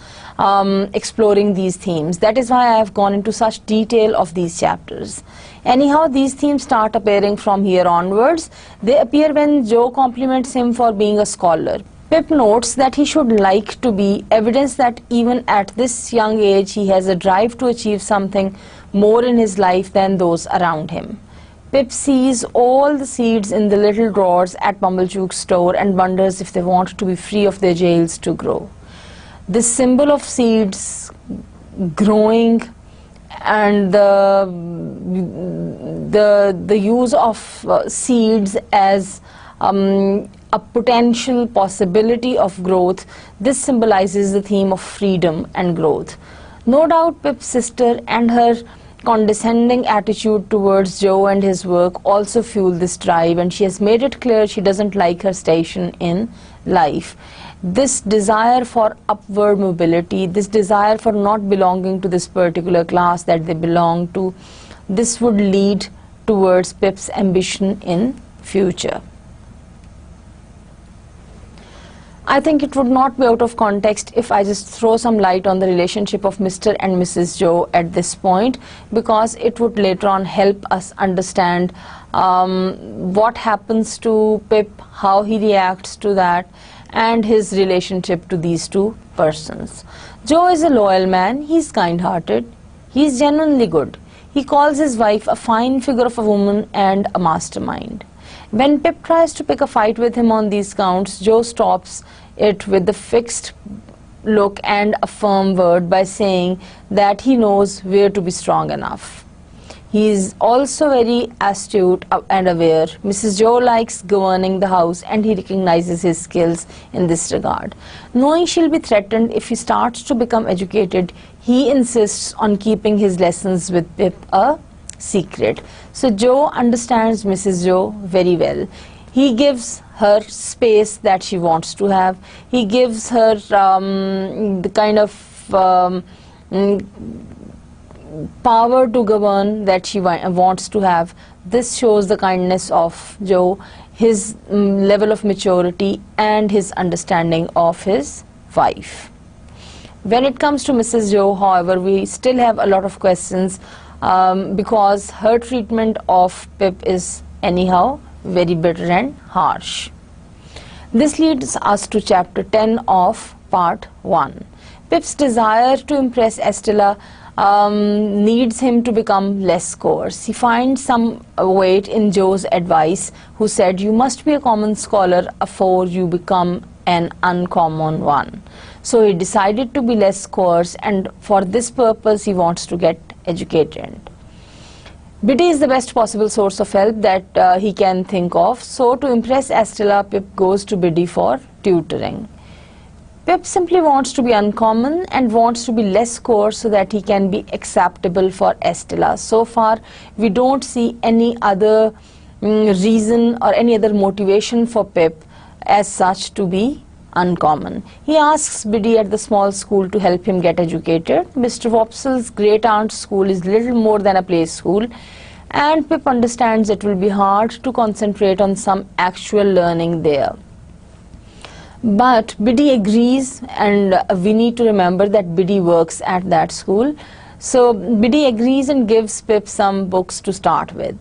exploring these themes. That is why I have gone into such detail of these chapters. Anyhow, these themes start appearing from here onwards. They appear when Joe compliments him for being a scholar. Pip notes that he should like to be, evidence that even at this young age he has a drive to achieve something more in his life than those around him. Pip sees all the seeds in the little drawers at Pumblechook's store and wonders if they want to be free of their jails to grow. This symbol of seeds growing and the use of seeds as a potential possibility of growth, this symbolizes the theme of freedom and growth. No doubt Pip's sister and her condescending attitude towards Joe and his work also fuel this drive, and she has made it clear she doesn't like her station in life. This desire for upward mobility, this desire for not belonging to this particular class that they belong to, this would lead towards Pip's ambition in future. I think it would not be out of context if I just throw some light on the relationship of Mr. and Mrs. Joe at this point, because it would later on help us understand what happens to Pip, how he reacts to that, and his relationship to these two persons. Joe is a loyal man, he's kind-hearted, he's genuinely good. He calls his wife a fine figure of a woman and a mastermind. When Pip tries to pick a fight with him on these counts, Joe stops it with a fixed look and a firm word by saying that he knows where to be strong enough. He is also very astute and aware. Mrs. Joe likes governing the house and he recognizes his skills in this regard. Knowing she'll be threatened if he starts to become educated, he insists on keeping his lessons with Pip a secret. So Joe understands Mrs. Joe very well. He gives her space that she wants to have. He gives her the kind of power to govern that she wants to have. This shows the kindness of Joe, his level of maturity and his understanding of his wife. When it comes to Mrs. Joe, however, we still have a lot of questions because her treatment of Pip is anyhow very bitter and harsh. This leads us to chapter 10 of part 1. Pip's desire to impress Estella needs him to become less coarse. He finds some weight in Joe's advice, who said, "You must be a common scholar afore you become an uncommon one." So he decided to be less coarse, and for this purpose he wants to get educated. Biddy is the best possible source of help that he can think of, so to impress Estella, Pip goes to Biddy for tutoring. Pip simply wants to be uncommon and wants to be less coarse so that he can be acceptable for Estella. So far, we don't see any other reason or any other motivation for Pip as such to be uncommon. He asks Biddy at the small school to help him get educated. Mr. Wopsel's great aunt's school is little more than a play school, and Pip understands it will be hard to concentrate on some actual learning there. But Biddy agrees, and we need to remember that Biddy works at that school. So Biddy agrees and gives Pip some books to start with.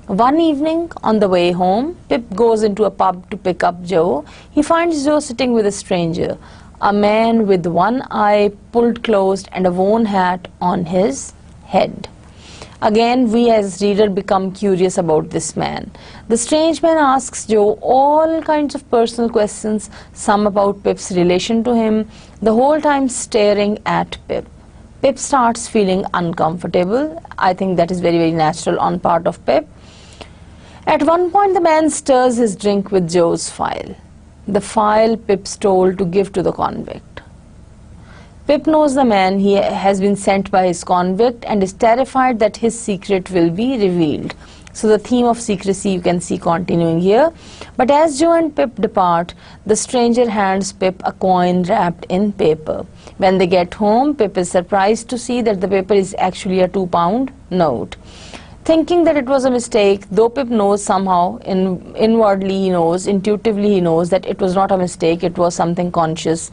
One evening, on the way home, Pip goes into a pub to pick up Joe. He finds Joe sitting with a stranger, a man with one eye pulled closed and a worn hat on his head. Again, we as reader become curious about this man. The strange man asks Joe all kinds of personal questions, some about Pip's relation to him, the whole time staring at Pip. Pip starts feeling uncomfortable. I think that is very, very natural on part of Pip. At one point, the man stirs his drink with Joe's file, the file Pip's told to give to the convict. Pip knows the man he has been sent by his convict and is terrified that his secret will be revealed. So the theme of secrecy you can see continuing here. But as Joe and Pip depart, the stranger hands Pip a coin wrapped in paper. When they get home, Pip is surprised to see that the paper is actually a £2 note. Thinking that it was a mistake, though Pip knows somehow, inwardly he knows, intuitively he knows that it was not a mistake, it was something conscious.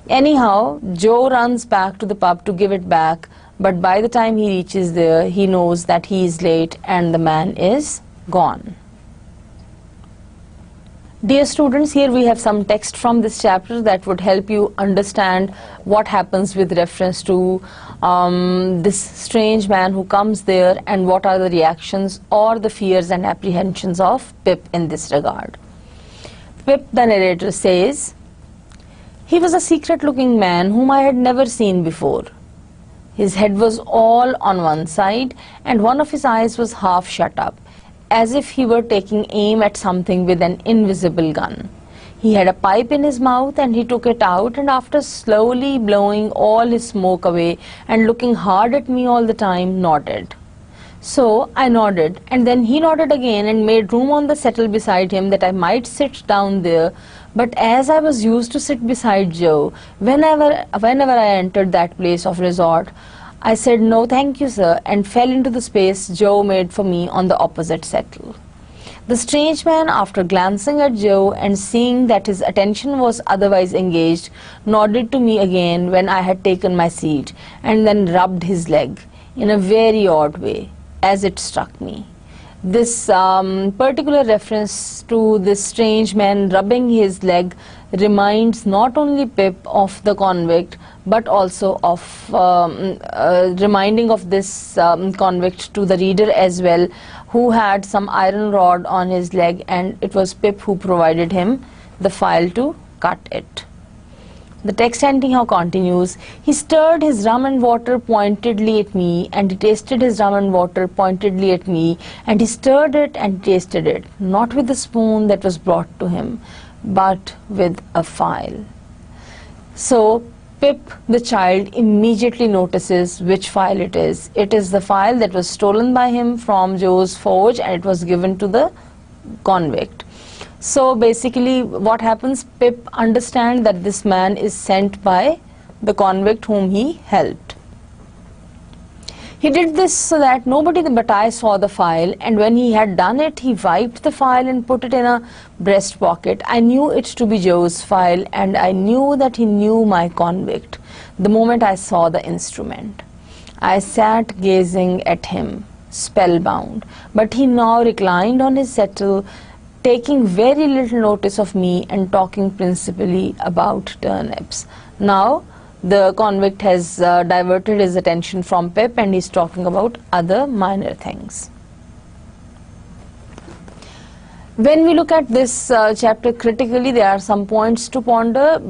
Anyhow, Joe runs back to the pub to give it back, but by the time he reaches there, he knows that he is late and the man is gone. Dear students, here we have some text from this chapter that would help you understand what happens with reference to this strange man who comes there and what are the reactions or the fears and apprehensions of Pip in this regard. Pip, the narrator, says, "He was a secret-looking man whom I had never seen before. His head was all on one side and one of his eyes was half shut up, as if he were taking aim at something with an invisible gun. He had a pipe in his mouth and he took it out, and after slowly blowing all his smoke away and looking hard at me all the time, nodded. So I nodded, and then he nodded again and made room on the settle beside him that I might sit down there. But as I was used to sit beside Joe, whenever I entered that place of resort, I said, 'No, thank you, sir,' and fell into the space Joe made for me on the opposite settle. The strange man, after glancing at Joe and seeing that his attention was otherwise engaged, nodded to me again when I had taken my seat, and then rubbed his leg in a very odd way, as it struck me." This particular reference to this strange man rubbing his leg reminds not only Pip of the convict, but also of reminding of this convict to the reader as well, who had some iron rod on his leg, and it was Pip who provided him the file to cut it. The text anyhow continues, "He stirred his rum and water pointedly at me, and he tasted his rum and water pointedly at me, and he stirred it and tasted it, not with the spoon that was brought to him, but with a file." So Pip, the child, immediately notices which file it is. It is the file that was stolen by him from Joe's forge, and it was given to the convict. So basically what happens, Pip understands that this man is sent by the convict whom he helped. He did this so that nobody but I saw the file, and when he had done it, he wiped the file and put it in a breast pocket. I knew it to be Joe's file, and I knew that he knew my convict the moment I saw the instrument. I sat gazing at him, spellbound, but he now reclined on his settle, taking very little notice of me and talking principally about turnips. Now the convict has diverted his attention from Pip, and he's talking about other minor things. When we look at this chapter critically, there are some points to ponder.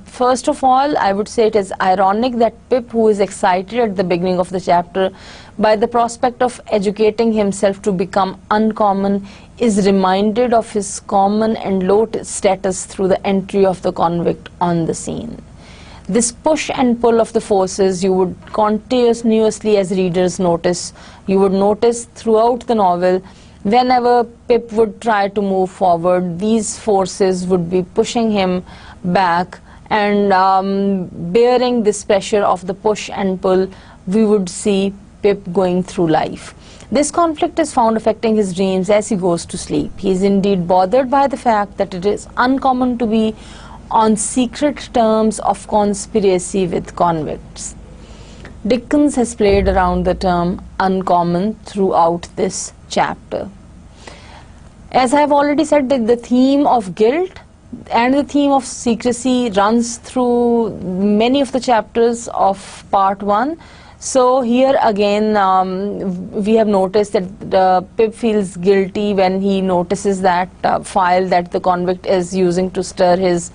First of all, I would say it is ironic that Pip, who is excited at the beginning of the chapter by the prospect of educating himself to become uncommon, is reminded of his common and low status through the entry of the convict on the scene. This push and pull of the forces you would continuously, as readers notice, you would notice throughout the novel. Whenever Pip would try to move forward, these forces would be pushing him back, and bearing this pressure of the push and pull, we would see Pip going through life. This conflict is found affecting his dreams as he goes to sleep. He is indeed bothered by the fact that it is uncommon to be on secret terms of conspiracy with convicts. Dickens has played around the term uncommon throughout this chapter. As I have already said, that the theme of guilt and the theme of secrecy runs through many of the chapters of part 1. So here again we have noticed that Pip feels guilty when he notices that file that the convict is using to stir his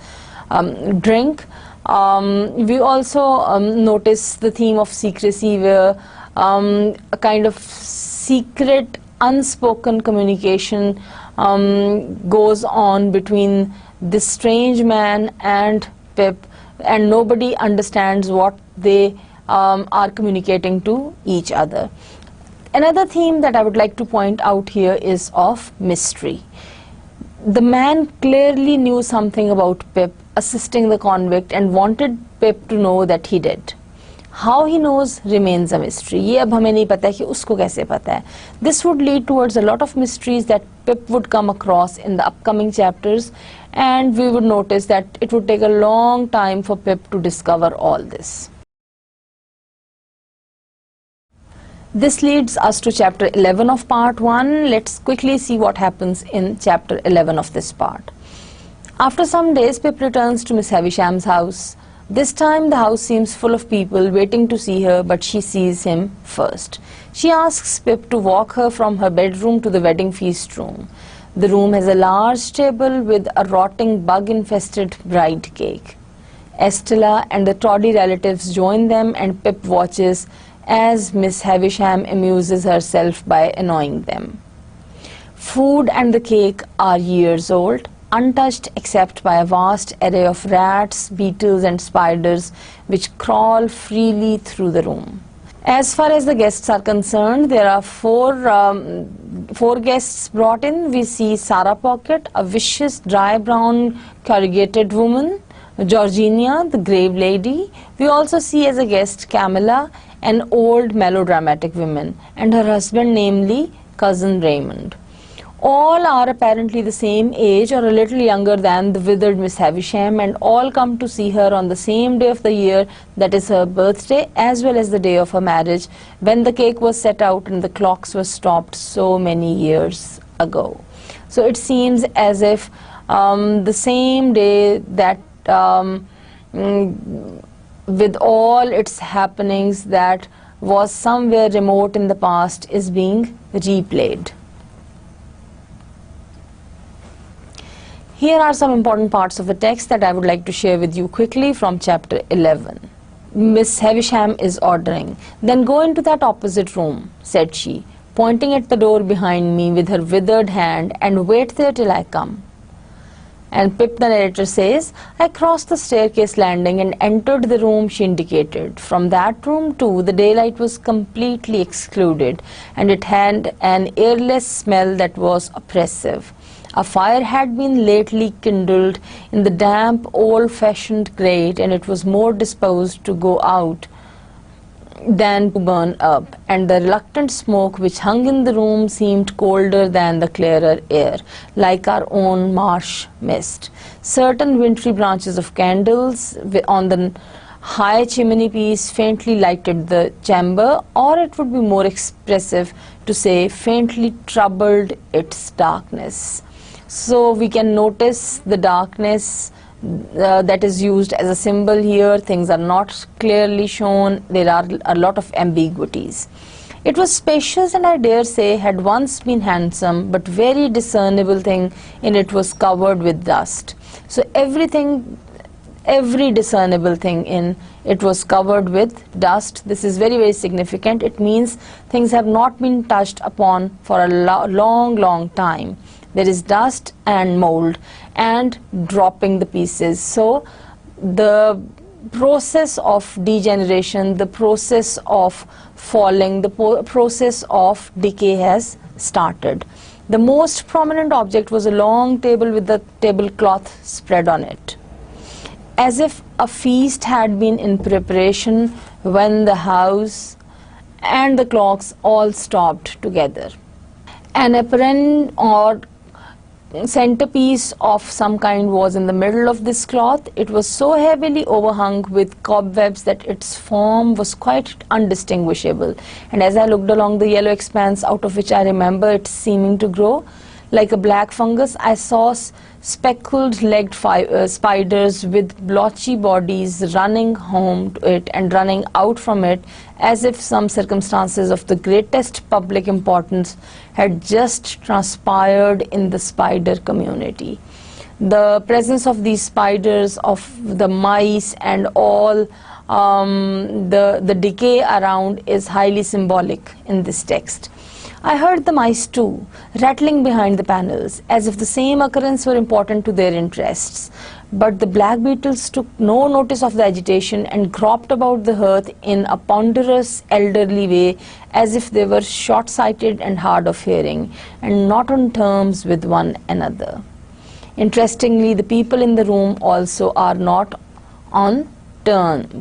drink. We also notice the theme of secrecy, where a kind of secret unspoken communication goes on between this strange man and Pip, and nobody understands what they are communicating to each other. Another theme that I would like to point out here is of mystery. The man clearly knew something about Pip assisting the convict and wanted Pip to know that he did. How he knows remains a mystery. ये अब हमें नहीं पता है कि उसको कैसे पता है. This would lead towards a lot of mysteries that Pip would come across in the upcoming chapters, and we would notice that it would take a long time for Pip to discover all this. This leads us to chapter 11 of part 1. Let's quickly see what happens in chapter 11 of this part. After some days, Pip returns to Miss Havisham's house. This time the house seems full of people waiting to see her, but she sees him first. She asks Pip to walk her from her bedroom to the wedding feast room. The room has a large table with a rotting bug-infested bride cake. Estella and the toddy relatives join them, and Pip watches as Miss Havisham amuses herself by annoying them. Food and the cake are years old, untouched except by a vast array of rats, beetles and spiders which crawl freely through the room. As far as the guests are concerned, there are four guests brought in. We see Sarah Pocket, a vicious dry brown corrugated woman, Georginia, the grave lady. We also see as a guest Camilla, an old melodramatic woman, and her husband, namely cousin Raymond. All are apparently the same age or a little younger than the withered Miss Havisham, and all come to see her on the same day of the year, that is her birthday, as well as the day of her marriage, when the cake was set out and the clocks were stopped so many years ago. So it seems as if the same day that with all its happenings that was somewhere remote in the past is being replayed. Here are some important parts of the text that I would like to share with you quickly from chapter 11. Miss Havisham is ordering, "Then go into that opposite room," said she, pointing at the door behind me with her withered hand, "and wait there till I come." And Pip the narrator says, "I crossed the staircase landing and entered the room she indicated. From that room too, the daylight was completely excluded, and it had an airless smell that was oppressive. A fire had been lately kindled in the damp, old-fashioned grate, and it was more disposed to go out than to burn up, and the reluctant smoke which hung in the room seemed colder than the clearer air, like our own marsh mist. Certain wintry branches of candles on the high chimney piece faintly lighted the chamber, or it would be more expressive to say faintly troubled its darkness." So we can notice the darkness that is used as a symbol here. Things are not clearly shown. There are a lot of ambiguities. "It was spacious, and I dare say had once been handsome, but very discernible thing in it was covered with dust." So every discernible thing in it was covered with dust. This is very, very significant. It means things have not been touched upon for a long time. There is dust and mold and dropping the pieces. So the process of degeneration, the process of falling, the process of decay has started. The most prominent object was a long table with the tablecloth spread on it, as if a feast had been in preparation when the house and the clocks all stopped together. An apron or centerpiece of some kind was in the middle of this cloth. It was so heavily overhung with cobwebs that its form was quite undistinguishable, and as I looked along the yellow expanse out of which I remember it seeming to grow like a black fungus, I saw speckled legged spiders with blotchy bodies running home to it and running out from it, as if some circumstances of the greatest public importance had just transpired in the spider community. The presence of these spiders, of the mice and all the decay around is highly symbolic in this text. I heard the mice too, rattling behind the panels, as if the same occurrence were important to their interests. But the black beetles took no notice of the agitation and groped about the hearth in a ponderous elderly way, as if they were short-sighted and hard of hearing, and not on terms with one another. Interestingly, the people in the room also are not on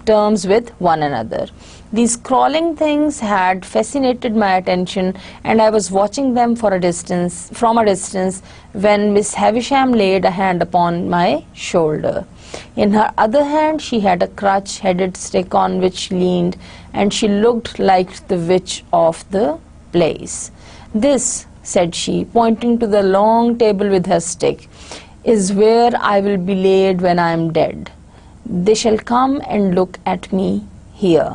terms with one another. These crawling things had fascinated my attention, and I was watching them from a distance when Miss Havisham laid a hand upon my shoulder. In her other hand she had a crutch-headed stick on which she leaned, and she looked like the witch of the place. "This," said she, pointing to the long table with her stick, "is where I will be laid when I am dead. They shall come and look at me here."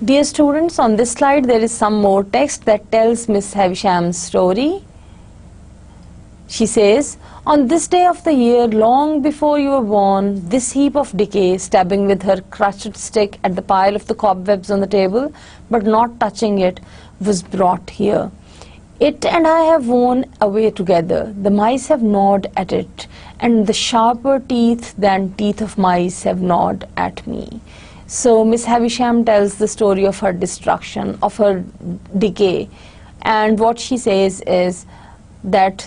Dear students, on this slide there is some more text that tells Miss Havisham's story. She says, "On this day of the year, long before you were born, this heap of decay," stabbing with her crutched stick at the pile of the cobwebs on the table, but not touching it, "was brought here. It and I have worn away together. The mice have gnawed at it, and the sharper teeth than teeth of mice have gnawed at me." So Miss Havisham tells the story of her destruction, of her decay, and what she says is that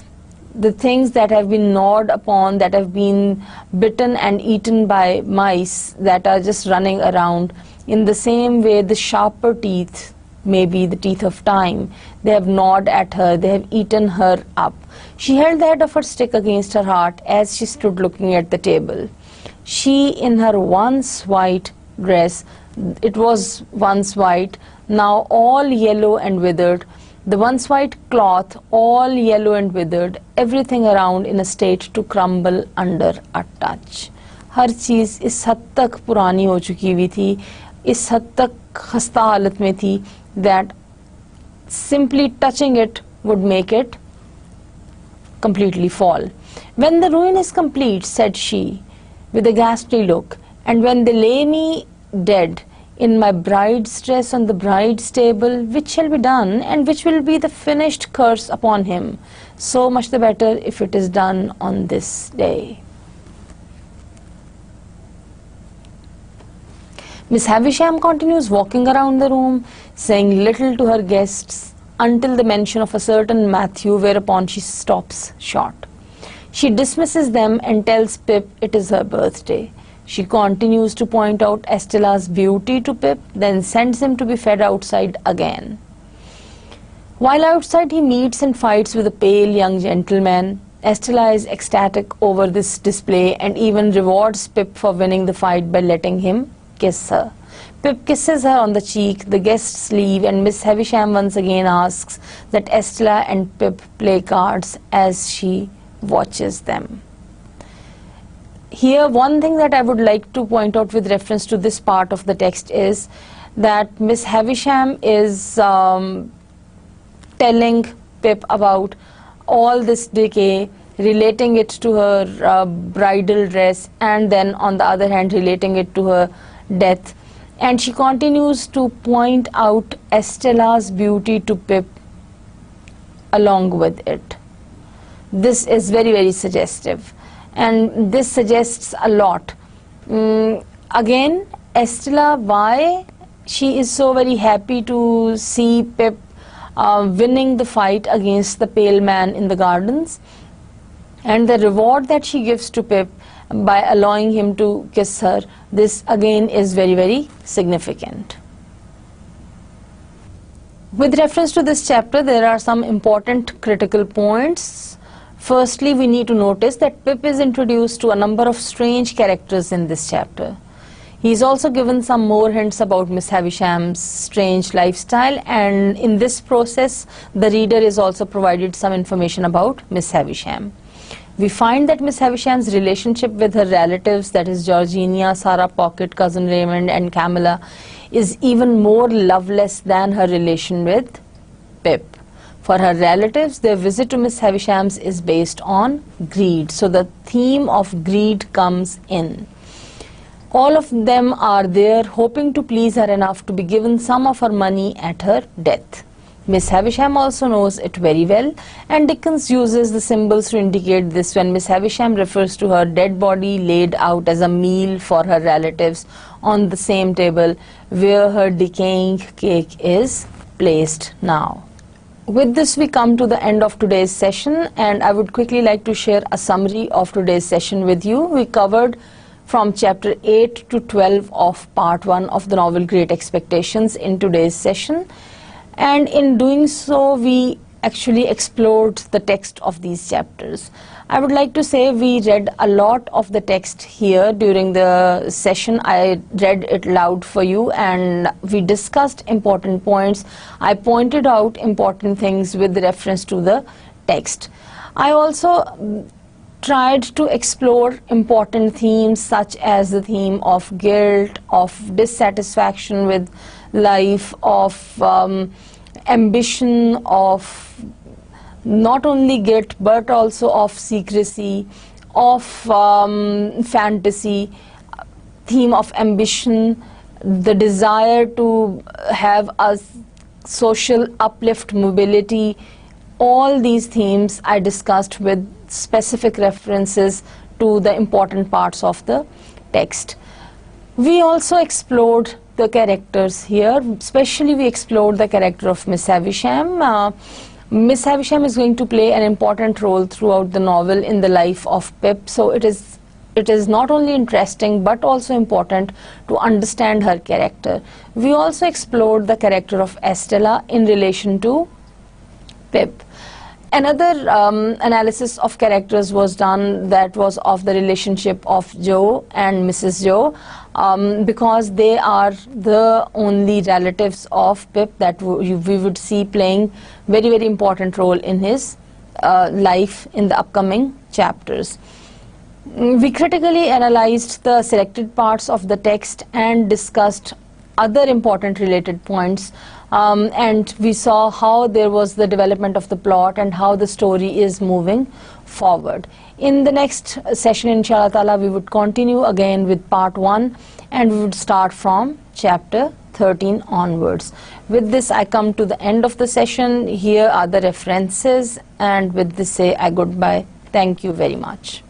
the things that have been gnawed upon, that have been bitten and eaten by mice that are just running around, in the same way the sharper teeth, maybe the teeth of time, they have gnawed at her, they have eaten her up. She held the head of her stick against her heart as she stood looking at the table. She, in her once white dress, it was once white, now all yellow and withered, the once white cloth all yellow and withered, everything around in a state to crumble under a touch. हर चीज़ इस हद तक पुरानी हो चुकी हुई थी, इस हद तक खस्ता हालत में थी, that simply touching it would make it completely fall. "When the ruin is complete," said she, with a ghastly look, "and when they lay me dead in my bride's dress on the bride's table, which shall be done, and which will be the finished curse upon him? So much the better if it is done on this day." Miss Havisham continues walking around the room, saying little to her guests until the mention of a certain Matthew, whereupon she stops short. She dismisses them and tells Pip it is her birthday. She continues to point out Estella's beauty to Pip, then sends him to be fed outside again. While outside, he meets and fights with a pale young gentleman. Estella is ecstatic over this display and even rewards Pip for winning the fight by letting him kiss her. Pip kisses her on the cheek, the guests leave, and Miss Havisham once again asks that Estella and Pip play cards as she watches them. Here, one thing that I would like to point out with reference to this part of the text is that Miss Havisham is telling Pip about all this decay, relating it to her bridal dress, and then on the other hand relating it to her death. And she continues to point out Estella's beauty to Pip along with it. This is very, very suggestive, and this suggests a lot. Again, Estella, why she is so very happy to see Pip winning the fight against the pale man in the gardens, and the reward that she gives to Pip by allowing him to kiss her, this again is very, very significant. With reference to this chapter, there are some important critical points. Firstly, we need to notice that Pip is introduced to a number of strange characters in this chapter. He is also given some more hints about Miss Havisham's strange lifestyle, and in this process, the reader is also provided some information about Miss Havisham. We find that Miss Havisham's relationship with her relatives, that is Georgina, Sarah Pocket, cousin Raymond, and Camilla, is even more loveless than her relation with Pip. For her relatives, their visit to Miss Havisham's is based on greed. So the theme of greed comes in. All of them are there hoping to please her enough to be given some of her money at her death. Miss Havisham also knows it very well, and Dickens uses the symbols to indicate this when Miss Havisham refers to her dead body laid out as a meal for her relatives on the same table where her decaying cake is placed now. With this, we come to the end of today's session, and I would quickly like to share a summary of today's session with you. We covered from chapter 8 to 12 of part 1 of the novel Great Expectations in today's session. And in doing so, we actually explored the text of these chapters. I would like to say we read a lot of the text here during the session. I read it loud for you and we discussed important points. I pointed out important things with reference to the text. I also tried to explore important themes such as the theme of guilt, of dissatisfaction with life, of ambition, of not only guilt but also of secrecy, of fantasy, theme of ambition, the desire to have a social uplift, mobility. All these themes I discussed with specific references to the important parts of the text. We also explored the characters here, especially we explored the character of Miss Havisham. Miss Havisham is going to play an important role throughout the novel in the life of Pip, so it is not only interesting but also important to understand her character. We also explored the character of Estella in relation to Pip. Another analysis of characters was done, that was of the relationship of Joe and Mrs. Joe, because they are the only relatives of Pip that we would see playing very, very important role in his life in the upcoming chapters. We critically analyzed the selected parts of the text and discussed other important related points, and we saw how there was the development of the plot and how the story is moving forward. In the next session, inshallah ta'ala, we would continue again with part 1 and we would start from chapter 13 onwards. With this, I come to the end of the session. Here are the references, and with this say I goodbye. Thank you very much.